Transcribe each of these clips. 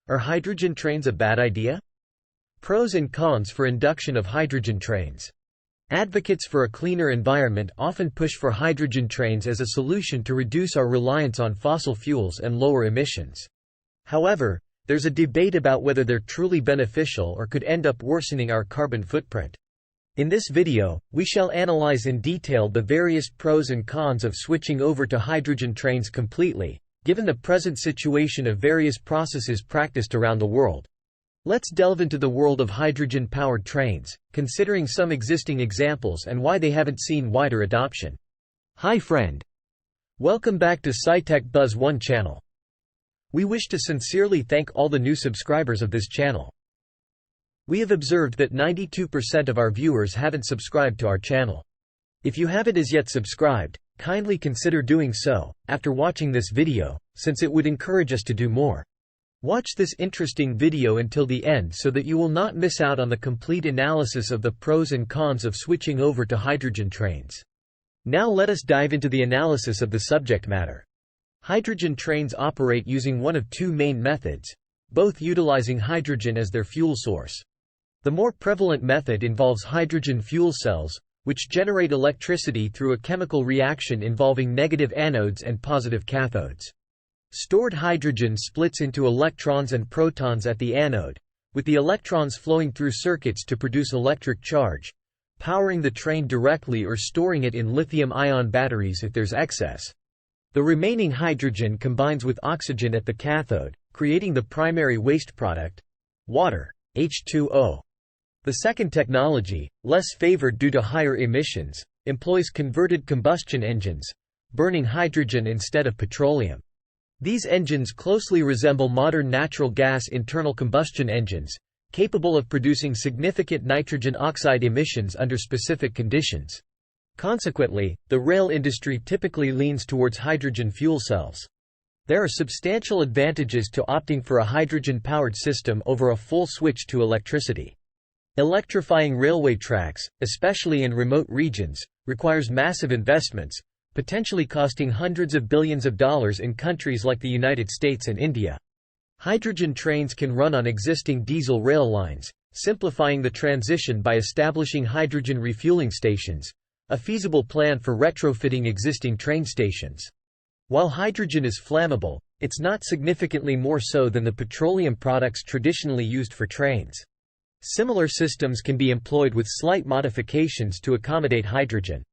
Are hydrogen trains a bad idea? Pros and cons for induction of hydrogen trains. Advocates for a cleaner environment often push for hydrogen trains as a solution to reduce our reliance on fossil fuels and lower emissions. However, there's a debate about whether they're truly beneficial or could end up worsening our carbon footprint. In this video, we shall analyze in detail the various pros and cons of switching over to hydrogen trains completely, given the present situation of various processes practiced around the world. Let's delve into the world of hydrogen-powered trains, considering some existing examples and why they haven't seen wider adoption. Hi friend! Welcome back to SciTech Buzz 1 channel. We wish to sincerely thank all the new subscribers of this channel. We have observed that 92% of our viewers haven't subscribed to our channel. If you haven't as yet subscribed, kindly consider doing so after watching this video, since it would encourage us to do more. Watch this interesting video until the end so that you will not miss out on the complete analysis of the pros and cons of switching over to hydrogen trains. Now let us dive into the analysis of the subject matter. Hydrogen trains operate using one of two main methods, both utilizing hydrogen as their fuel source. The more prevalent method involves hydrogen fuel cells, which generate electricity through a chemical reaction involving negative anodes and positive cathodes. Stored hydrogen splits into electrons and protons at the anode, with the electrons flowing through circuits to produce electric charge, powering the train directly or storing it in lithium-ion batteries if there's excess. The remaining hydrogen combines with oxygen at the cathode, creating the primary waste product, water, H2O. The second technology, less favored due to higher emissions, employs converted combustion engines, burning hydrogen instead of petroleum. These engines closely resemble modern natural gas internal combustion engines, capable of producing significant nitrogen oxide emissions under specific conditions. Consequently, the rail industry typically leans towards hydrogen fuel cells. There are substantial advantages to opting for a hydrogen-powered system over a full switch to electricity. Electrifying railway tracks, especially in remote regions, requires massive investments, potentially costing hundreds of billions of dollars in countries like the United States and India. Hydrogen trains can run on existing diesel rail lines, simplifying the transition by establishing hydrogen refueling stations, a feasible plan for retrofitting existing train stations. While hydrogen is flammable, it's not significantly more so than the petroleum products traditionally used for trains. Similar systems can be employed with slight modifications to accommodate hydrogen.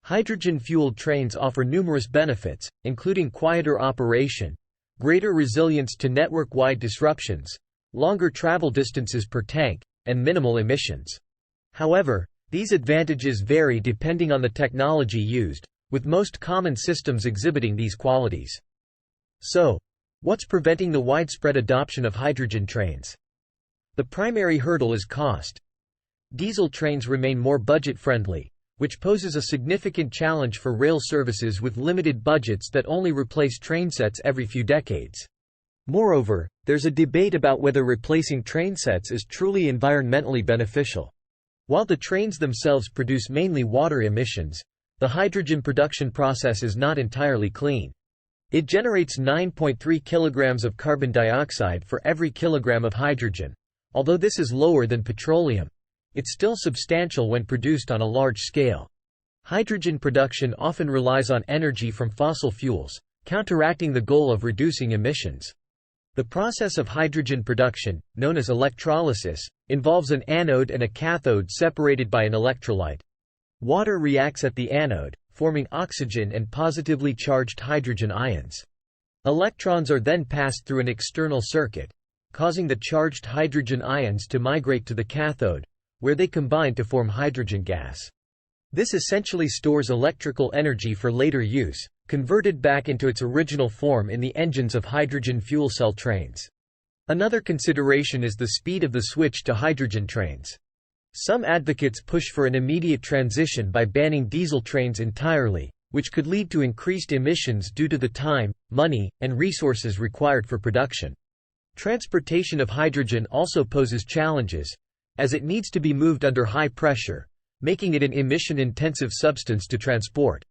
Hydrogen-fueled trains offer numerous benefits, including quieter operation, greater resilience to network-wide disruptions, longer travel distances per tank, and minimal emissions. However, these advantages vary depending on the technology used, with most common systems exhibiting these qualities. So, what's preventing the widespread adoption of hydrogen trains? The primary hurdle is cost. Diesel trains remain more budget-friendly, which poses a significant challenge for rail services with limited budgets that only replace trainsets every few decades. Moreover, there's a debate about whether replacing trainsets is truly environmentally beneficial. While the trains themselves produce mainly water emissions, the hydrogen production process is not entirely clean. It generates 9.3 kilograms of carbon dioxide for every kilogram of hydrogen. Although this is lower than petroleum, it's still substantial when produced on a large scale. Hydrogen production often relies on energy from fossil fuels, counteracting the goal of reducing emissions. The process of hydrogen production, known as electrolysis, involves an anode and a cathode separated by an electrolyte. Water reacts at the anode, forming oxygen and positively charged hydrogen ions. Electrons are then passed through an external circuit, causing the charged hydrogen ions to migrate to the cathode, where they combine to form hydrogen gas. This essentially stores electrical energy for later use, converted back into its original form in the engines of hydrogen fuel cell trains. Another consideration is the speed of the switch to hydrogen trains. Some advocates push for an immediate transition by banning diesel trains entirely, which could lead to increased emissions due to the time, money, and resources required for production. Transportation of hydrogen also poses challenges, as it needs to be moved under high pressure, making it an emission-intensive substance to transport.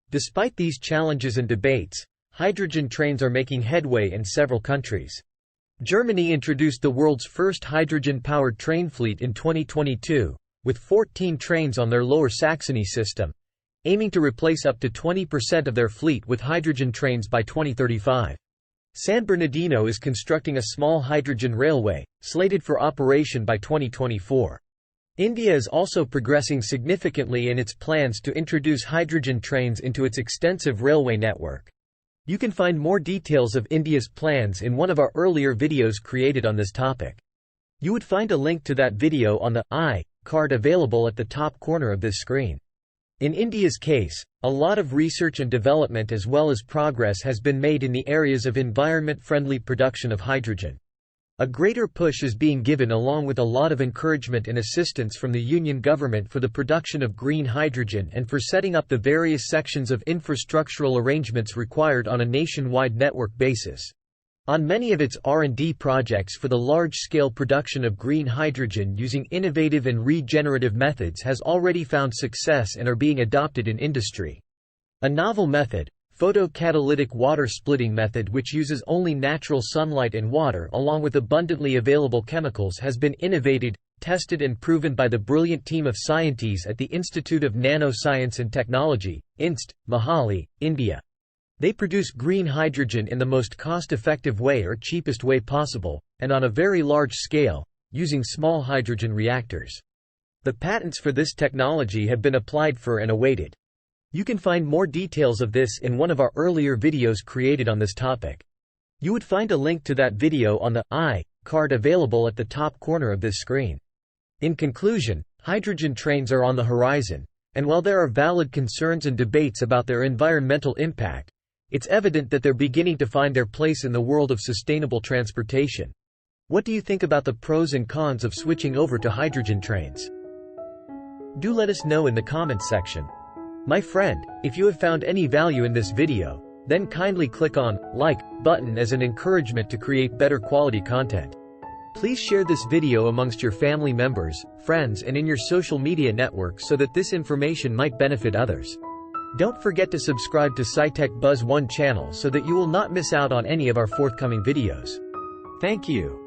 Despite these challenges and debates, hydrogen trains are making headway in several countries. Germany introduced the world's first hydrogen-powered train fleet in 2022, with 14 trains on their Lower Saxony system, aiming to replace up to 20% of their fleet with hydrogen trains by 2035. San Bernardino is constructing a small hydrogen railway, slated for operation by 2024. India is also progressing significantly in its plans to introduce hydrogen trains into its extensive railway network. You can find more details of India's plans in one of our earlier videos created on this topic. You would find a link to that video on the I card available at the top corner of this screen. In India's case, a lot of research and development as well as progress has been made in the areas of environment-friendly production of hydrogen. A greater push is being given along with a lot of encouragement and assistance from the Union government for the production of green hydrogen and for setting up the various sections of infrastructural arrangements required on a nationwide network basis. On many of its R&D projects for the large-scale production of green hydrogen using innovative and regenerative methods has already found success and are being adopted in industry. A novel method, photocatalytic water splitting method, which uses only natural sunlight and water along with abundantly available chemicals, has been innovated, tested and proven by the brilliant team of scientists at the Institute of Nanoscience and Technology, INST, Mohali, India. They produce green hydrogen in the most cost-effective way or cheapest way possible, and on a very large scale, using small hydrogen reactors. The patents for this technology have been applied for and awaited. You can find more details of this in one of our earlier videos created on this topic. You would find a link to that video on the I card available at the top corner of this screen. In conclusion, hydrogen trains are on the horizon, and while there are valid concerns and debates about their environmental impact, it's evident that they're beginning to find their place in the world of sustainable transportation. What do you think about the pros and cons of switching over to hydrogen trains? Do let us know in the comments section. My friend, if you have found any value in this video, then kindly click on like button as an encouragement to create better quality content. Please share this video amongst your family members, friends and in your social media networks so that this information might benefit others. Don't forget to subscribe to SciTech Buzz 1 channel so that you will not miss out on any of our forthcoming videos. Thank you.